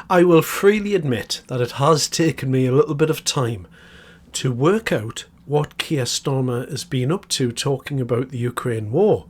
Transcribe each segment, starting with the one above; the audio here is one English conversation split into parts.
I will freely admit that it has taken me a little bit of time to work out what Keir Starmer has been up to talking about the Ukraine war.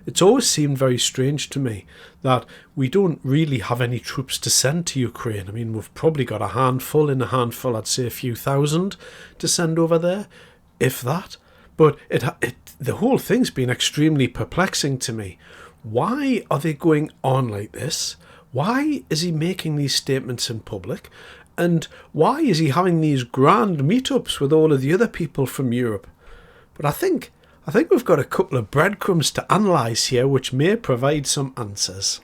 It's always seemed very strange to me that we don't really have any troops to send to Ukraine. I mean, we've probably got a handful, I'd say a few thousand to send over there, if that. But the whole thing's been extremely perplexing to me. Why are they going on like this? Why is he making these statements in public? And why is he having these grand meetups with all of the other people from Europe? But I think we've got a couple of breadcrumbs to analyse here which may provide some answers.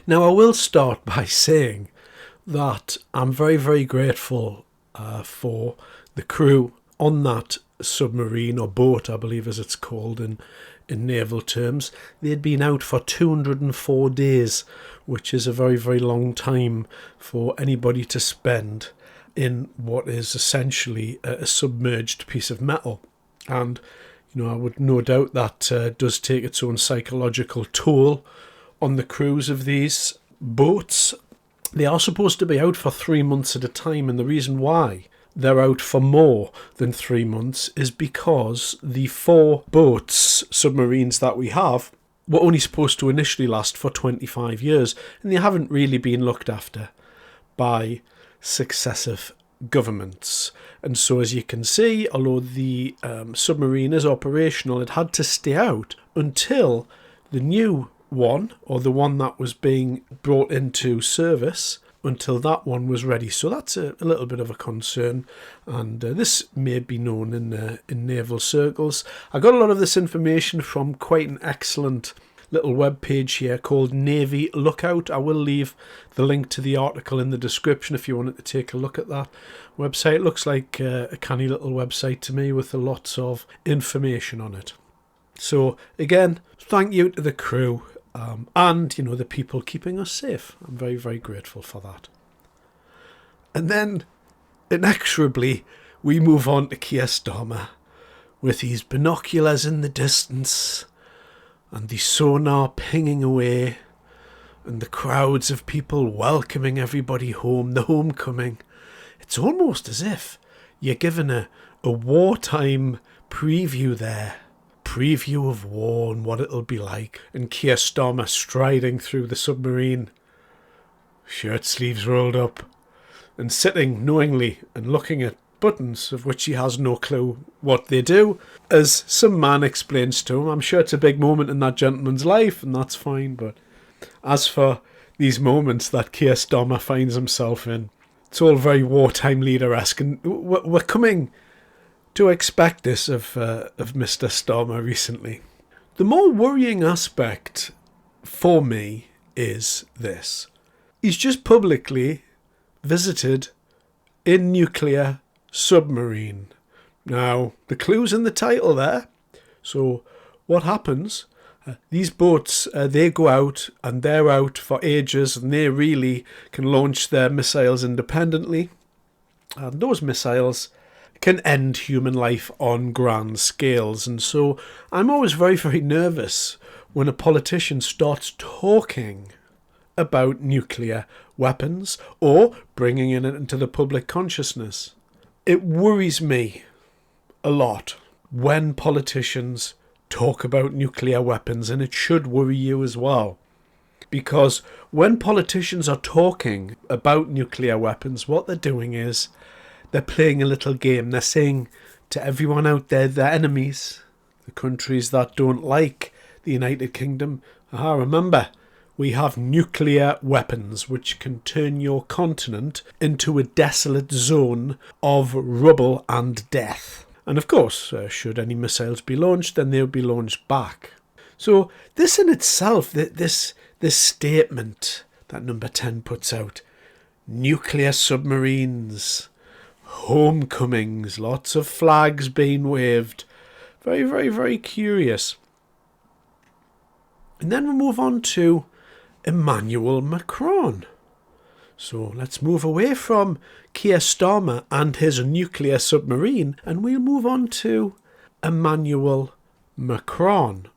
Now, I will start by saying that I'm very, very grateful for the crew on that submarine, or boat, I believe as it's called in naval terms. They'd been out for 204 days, which is a very, very long time for anybody to spend in what is essentially a submerged piece of metal. And, I would no doubt that does take its own psychological toll on the crews of these boats. They are supposed to be out for 3 months at a time, and the reason why they're out for more than 3 months is because the 4 boats, submarines that we have, were only supposed to initially last for 25 years, and they haven't really been looked after by successive governments. And so, as you can see, although the submarine is operational, it had to stay out until the new one, or the one that was being brought into service, until that one was ready. So that's a little bit of a concern, and this may be known in naval circles. I got a lot of this information from quite an excellent little web page here called Navy Lookout. I will leave the link to the article in the description if you wanted to take a look at that website. It looks like a canny little website to me with lots of information on it. So again, thank you to the crew. And, the people keeping us safe. I'm very, very grateful for that. And then, inexorably, we move on to Keir Starmer with his binoculars in the distance and the sonar pinging away and the crowds of people welcoming everybody home, the homecoming. It's almost as if you're given a wartime preview there. Preview of war and what it'll be like, and Keir Starmer striding through the submarine, shirt sleeves rolled up, and sitting knowingly and looking at buttons of which he has no clue what they do, as some man explains to him. I'm sure it's a big moment in that gentleman's life, and that's fine, but as for these moments that Keir Starmer finds himself in, it's all very wartime leader-esque, and we're coming to expect this of Mr. Starmer recently. The more worrying aspect for me is this. He's just publicly visited a nuclear submarine. Now, the clue's in the title there. So what happens? These boats, they go out and they're out for ages and they really can launch their missiles independently. And those missiles can end human life on grand scales. And so I'm always very, very nervous when a politician starts talking about nuclear weapons or bringing it into the public consciousness. It worries me a lot when politicians talk about nuclear weapons, and it should worry you as well. Because when politicians are talking about nuclear weapons, what they're doing is they're playing a little game. They're saying to everyone out there, their enemies, the countries that don't like the United Kingdom, remember, we have nuclear weapons which can turn your continent into a desolate zone of rubble and death. And of course, should any missiles be launched, then they'll be launched back. So this in itself, this statement that Number 10 puts out, nuclear submarines, homecomings, lots of flags being waved, very, very, very curious. And then we move on to Emmanuel Macron. So let's move away from Keir Starmer and his nuclear submarine, and we'll move on to Emmanuel Macron.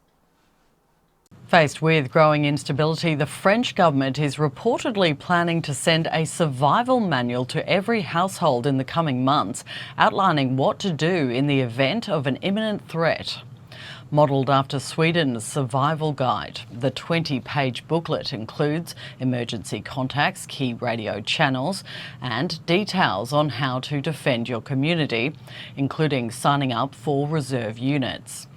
Faced with growing instability, the French government is reportedly planning to send a survival manual to every household in the coming months, outlining what to do in the event of an imminent threat. Modelled after Sweden's survival guide, the 20-page booklet includes emergency contacts, key radio channels, and details on how to defend your community, including signing up for reserve units.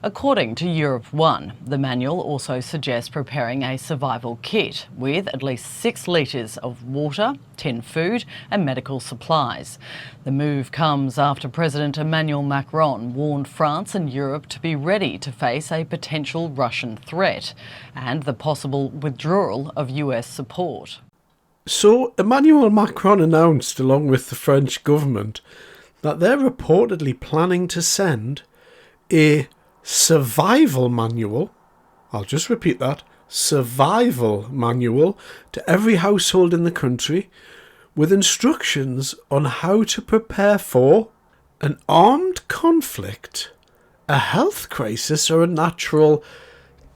According to Europe One, the manual also suggests preparing a survival kit with at least 6 litres of water, tinned food and medical supplies. The move comes after President Emmanuel Macron warned France and Europe to be ready to face a potential Russian threat and the possible withdrawal of US support. So Emmanuel Macron announced, along with the French government, that they're reportedly planning to send a survival manual, I'll just repeat that, survival manual to every household in the country with instructions on how to prepare for an armed conflict, a health crisis or a natural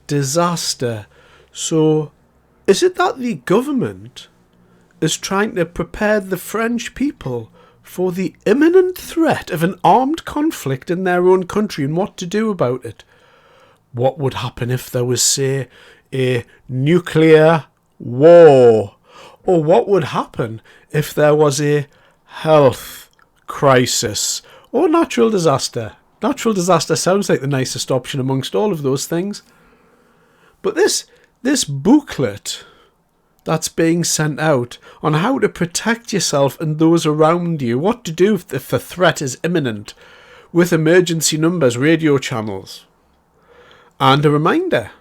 disaster. So is it that the government is trying to prepare the French people for the imminent threat of an armed conflict in their own country and what to do about it? What would happen if there was, say, a nuclear war? Or what would happen if there was a health crisis or natural disaster? Natural disaster sounds like the nicest option amongst all of those things. But this booklet that's being sent out on how to protect yourself and those around you, what to do if the threat is imminent, with emergency numbers, radio channels, and a reminder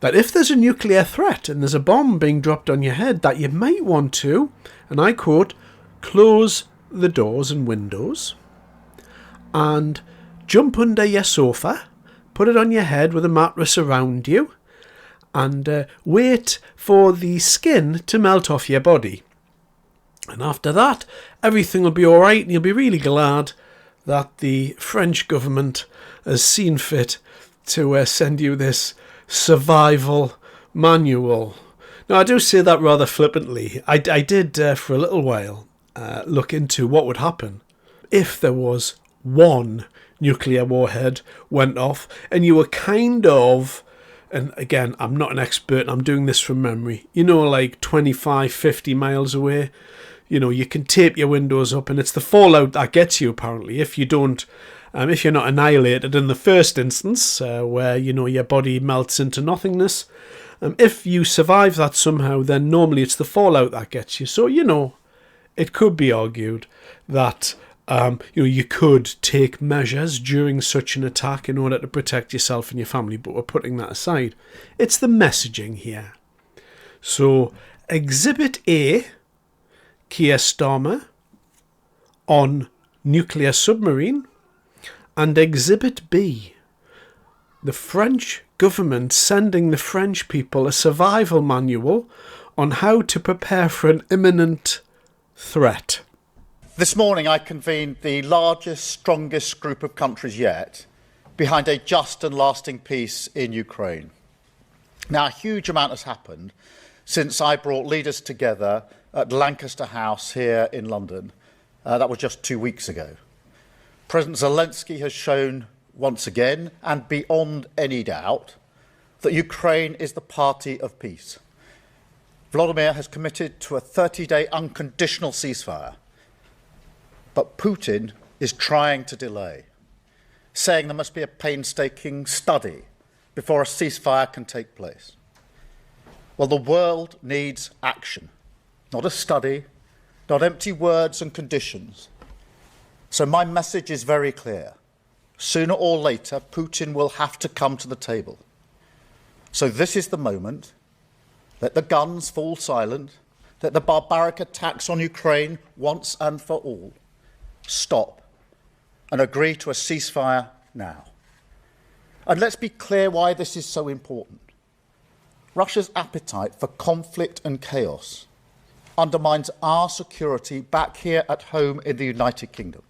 that if there's a nuclear threat and there's a bomb being dropped on your head, that you might want to, and I quote, close the doors and windows and jump under your sofa, put it on your head with a mattress around you, and wait for the skin to melt off your body. And after that, everything will be all right, and you'll be really glad that the French government has seen fit to send you this survival manual. Now, I do say that rather flippantly. I did, for a little while, look into what would happen if there was one nuclear warhead went off and you were kind of, and again, I'm not an expert, I'm doing this from memory, like 25, 50 miles away. You can tape your windows up, and it's the fallout that gets you, apparently, if you don't, if you're not annihilated in the first instance, where, your body melts into nothingness. If you survive that somehow, then normally it's the fallout that gets you. So, it could be argued that You could take measures during such an attack in order to protect yourself and your family, but we're putting that aside. It's the messaging here. So, Exhibit A, Keir Starmer on nuclear submarine, and Exhibit B, the French government sending the French people a survival manual on how to prepare for an imminent threat. This morning I convened the largest, strongest group of countries yet behind a just and lasting peace in Ukraine. Now, a huge amount has happened since I brought leaders together at Lancaster House here in London. That was just 2 weeks ago. President Zelensky has shown once again, and beyond any doubt, that Ukraine is the party of peace. Volodymyr has committed to a 30-day unconditional ceasefire, but Putin is trying to delay, saying there must be a painstaking study before a ceasefire can take place. Well, the world needs action, not a study, not empty words and conditions. So my message is very clear. Sooner or later, Putin will have to come to the table. So this is the moment. Let the guns fall silent. Let the barbaric attacks on Ukraine once and for all stop, and agree to a ceasefire now. And let's be clear why this is so important. Russia's appetite for conflict and chaos undermines our security back here at home in the United Kingdom.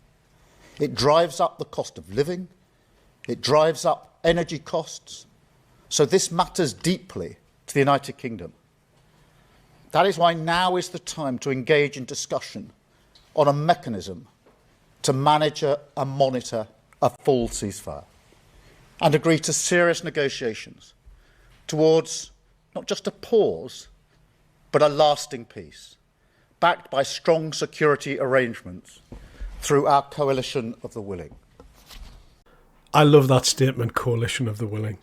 It drives up the cost of living. It drives up energy costs. So this matters deeply to the United Kingdom. That is why now is the time to engage in discussion on a mechanism to manage and monitor a full ceasefire and agree to serious negotiations towards not just a pause, but a lasting peace, backed by strong security arrangements through our coalition of the willing. I love that statement, coalition of the willing.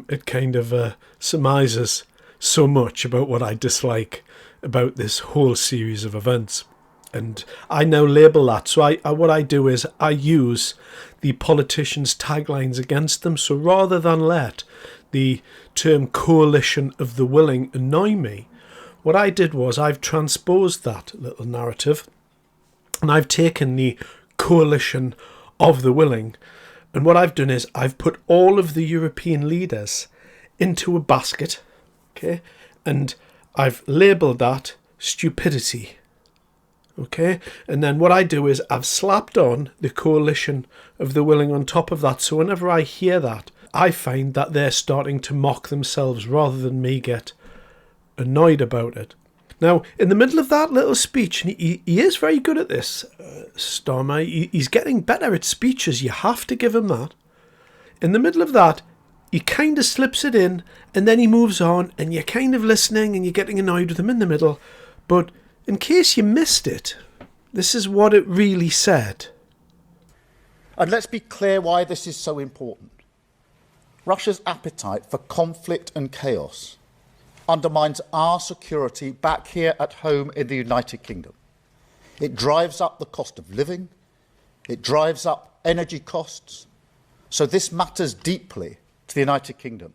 It kind of surmises so much about what I dislike about this whole series of events. And I now label that. So what I do is I use the politicians' taglines against them. So rather than let the term coalition of the willing annoy me, what I did was I've transposed that little narrative and I've taken the coalition of the willing. And what I've done is I've put all of the European leaders into a basket, okay? And I've labelled that stupidity. Okay, and then what I do is I've slapped on the coalition of the willing on top of that. So whenever I hear that, I find that they're starting to mock themselves rather than me get annoyed about it. Now, in the middle of that little speech, and he is very good at this, Starmer, he's getting better at speeches, you have to give him that. In the middle of that, he kind of slips it in, and then he moves on, and you're kind of listening, and you're getting annoyed with him in the middle, but in case you missed it, this is what it really said. And let's be clear why this is so important. Russia's appetite for conflict and chaos undermines our security back here at home in the United Kingdom. It drives up the cost of living. It drives up energy costs. So this matters deeply to the United Kingdom.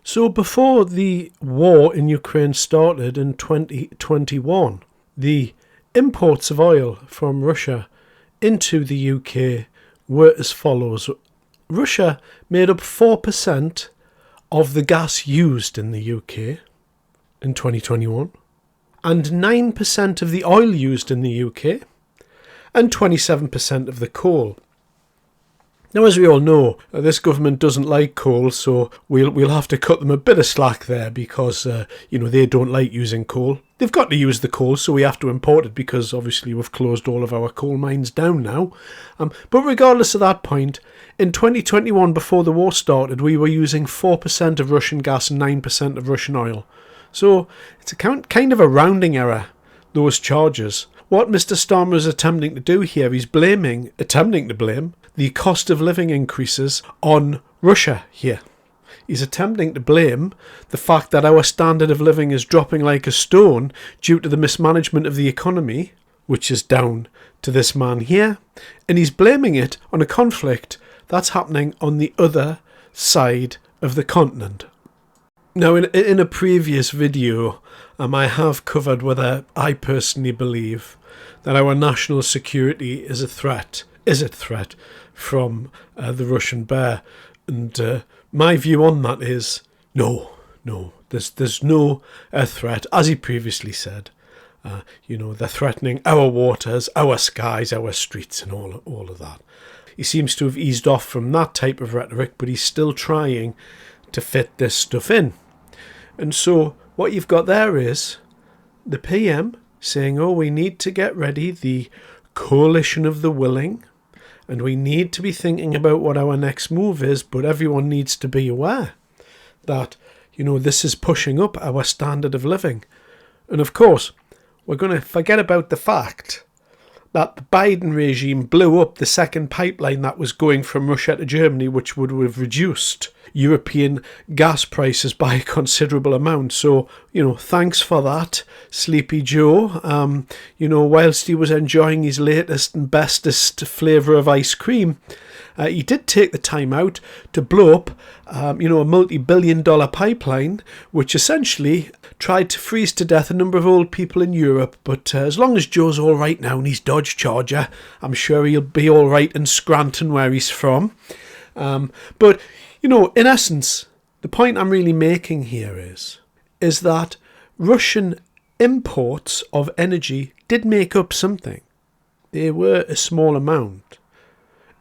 So before the war in Ukraine started in 2021, the imports of oil from Russia into the UK were as follows. Russia made up 4% of the gas used in the UK in 2021, and 9% of the oil used in the UK, and 27% of the coal. Now, as we all know, this government doesn't like coal, so we'll have to cut them a bit of slack there because, they don't like using coal. They've got to use the coal, so we have to import it because obviously we've closed all of our coal mines down now. But regardless of that point, in 2021, before the war started, we were using 4% of Russian gas and 9% of Russian oil. So it's a kind of a rounding error, those charges. What Mr. Starmer is attempting to do here, he's attempting to blame the cost of living increases on Russia here. He's attempting to blame the fact that our standard of living is dropping like a stone due to the mismanagement of the economy which is down to this man here, and he's blaming it on a conflict that's happening on the other side of the continent. Now, in a previous video, I have covered whether I personally believe that our national security is a threat from the Russian bear, and my view on that is no, there's no threat, as he previously said. They're threatening our waters, our skies, our streets, and all of that. He seems to have eased off from that type of rhetoric, but he's still trying to fit this stuff in. And so what you've got there is the PM saying, oh, we need to get ready, the coalition of the willing, and we need to be thinking about what our next move is, but everyone needs to be aware that, this is pushing up our standard of living. And of course, we're going to forget about the fact that the Biden regime blew up the second pipeline that was going from Russia to Germany, which would have reduced European gas prices by a considerable amount. So, thanks for that, Sleepy Joe. Whilst he was enjoying his latest and bestest flavour of ice cream, he did take the time out to blow up, a multi-billion-dollar pipeline, which essentially tried to freeze to death a number of old people in Europe. But as long as Joe's all right now in his Dodge Charger, I'm sure he'll be all right in Scranton, where he's from. But in essence, the point I'm really making here is that Russian imports of energy did make up something. They were a small amount.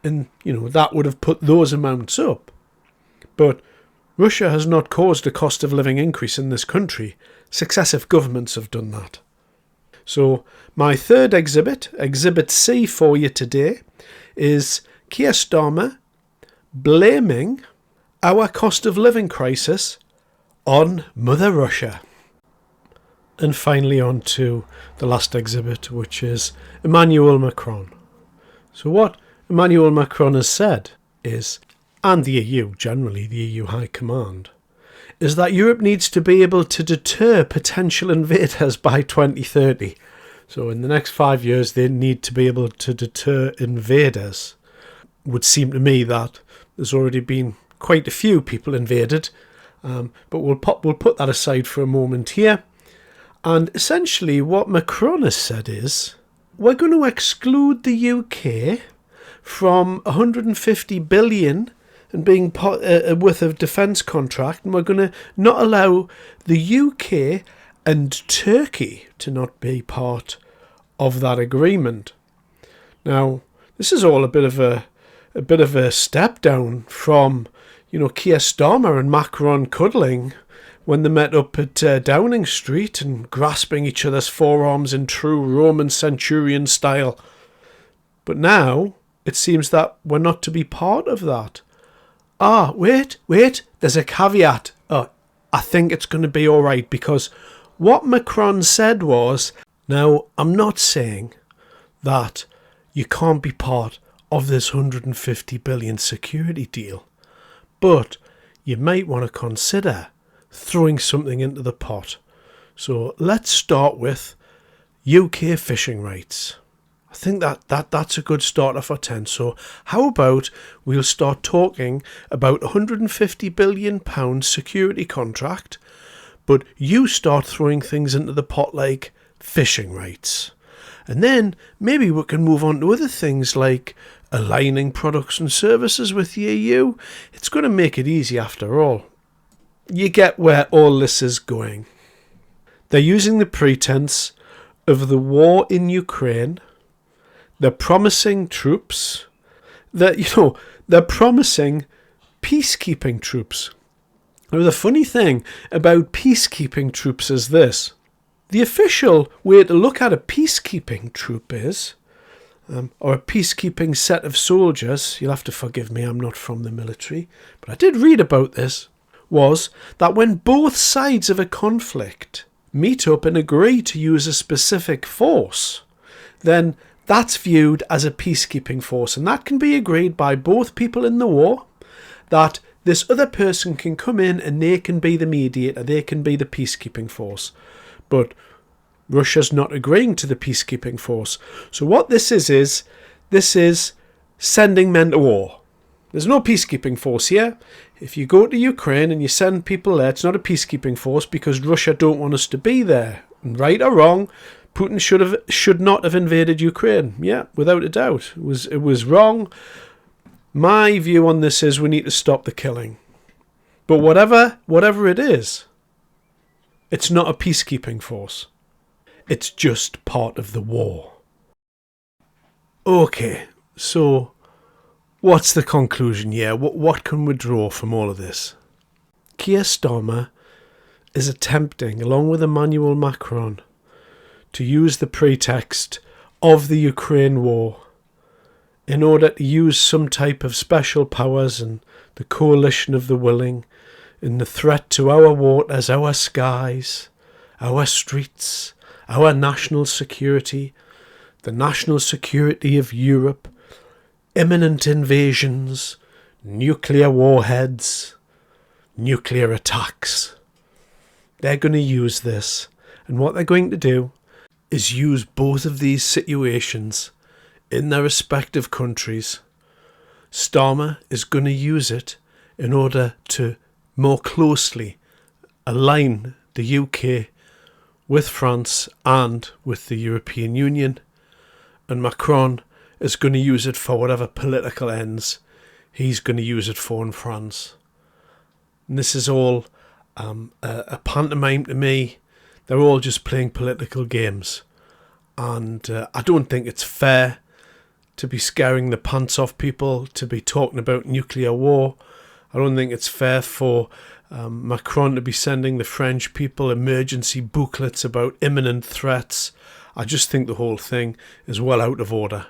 And, that would have put those amounts up. But Russia has not caused a cost of living increase in this country. Successive governments have done that. So my third exhibit, Exhibit C for you today, is Keir Starmer blaming our cost of living crisis on Mother Russia. And finally on to the last exhibit, which is Emmanuel Macron. So what Emmanuel Macron has said is, and the EU, generally the EU High Command, is that Europe needs to be able to deter potential invaders by 2030. So in the next 5 years, they need to be able to deter invaders. It would seem to me that there's already been quite a few people invaded, but we'll put that aside for a moment here. And essentially what Macron has said is, we're going to exclude the UK from 150 billion and being worth of defence contract, and we're going to not allow the UK and Turkey to not be part of that agreement. Now, this is all a bit of a step down from Keir Starmer and Macron cuddling when they met up at Downing Street and grasping each other's forearms in true Roman centurion style. But now it seems that we're not to be part of that. Wait, there's a caveat. I think it's going to be all right, because what Macron said was, now, I'm not saying that you can't be part of this 150 billion security deal, but you might want to consider throwing something into the pot. So let's start with UK fishing rights. I think that's a good starter for 10. So how about we'll start talking about £150 billion security contract, but you start throwing things into the pot like fishing rights. And then maybe we can move on to other things like aligning products and services with the EU. It's going to make it easy after all. You get where all this is going. They're using the pretense of the war in Ukraine. They're promising troops. They're promising peacekeeping troops. Now, the funny thing about peacekeeping troops is this. The official way to look at a peacekeeping troop is, or a peacekeeping set of soldiers, you'll have to forgive me, I'm not from the military, but I did read about this, was that when both sides of a conflict meet up and agree to use a specific force, then that's viewed as a peacekeeping force, and that can be agreed by both people in the war, that this other person can come in and they can be the mediator, they can be the peacekeeping force. But Russia's not agreeing to the peacekeeping force. So what this is sending men to war. There's no peacekeeping force here. If you go to Ukraine and you send people there, it's not a peacekeeping force because Russia don't want us to be there. Right or wrong, Putin should not have invaded Ukraine. Yeah, without a doubt. It was wrong. My view on this is we need to stop the killing. But whatever it is, it's not a peacekeeping force. It's just part of the war. Okay, so what's the conclusion here? What can we draw from all of this? Keir Starmer is attempting, along with Emmanuel Macron, to use the pretext of the Ukraine war in order to use some type of special powers and the coalition of the willing in the threat to our waters, our skies, our streets, our national security, the national security of Europe, imminent invasions, nuclear warheads, nuclear attacks. They're going to use this, and what they're going to do is use both of these situations in their respective countries. Starmer is going to use it in order to more closely align the UK with France and with the European Union, and Macron is going to use it for whatever political ends he's going to use it for in France. And this is all a pantomime to me. They're all just playing political games, and I don't think it's fair to be scaring the pants off people, to be talking about nuclear war. I don't think it's fair for Macron to be sending the French people emergency booklets about imminent threats. I just think the whole thing is well out of order.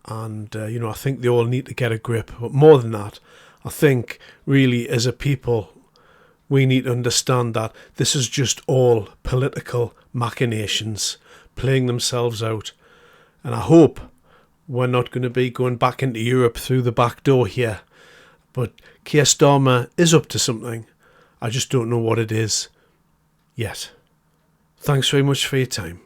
And, I think they all need to get a grip. But more than that, I think really as a people, we need to understand that this is just all political machinations playing themselves out. And I hope we're not going to be going back into Europe through the back door here. But Keir Starmer is up to something. I just don't know what it is yet. Thanks very much for your time.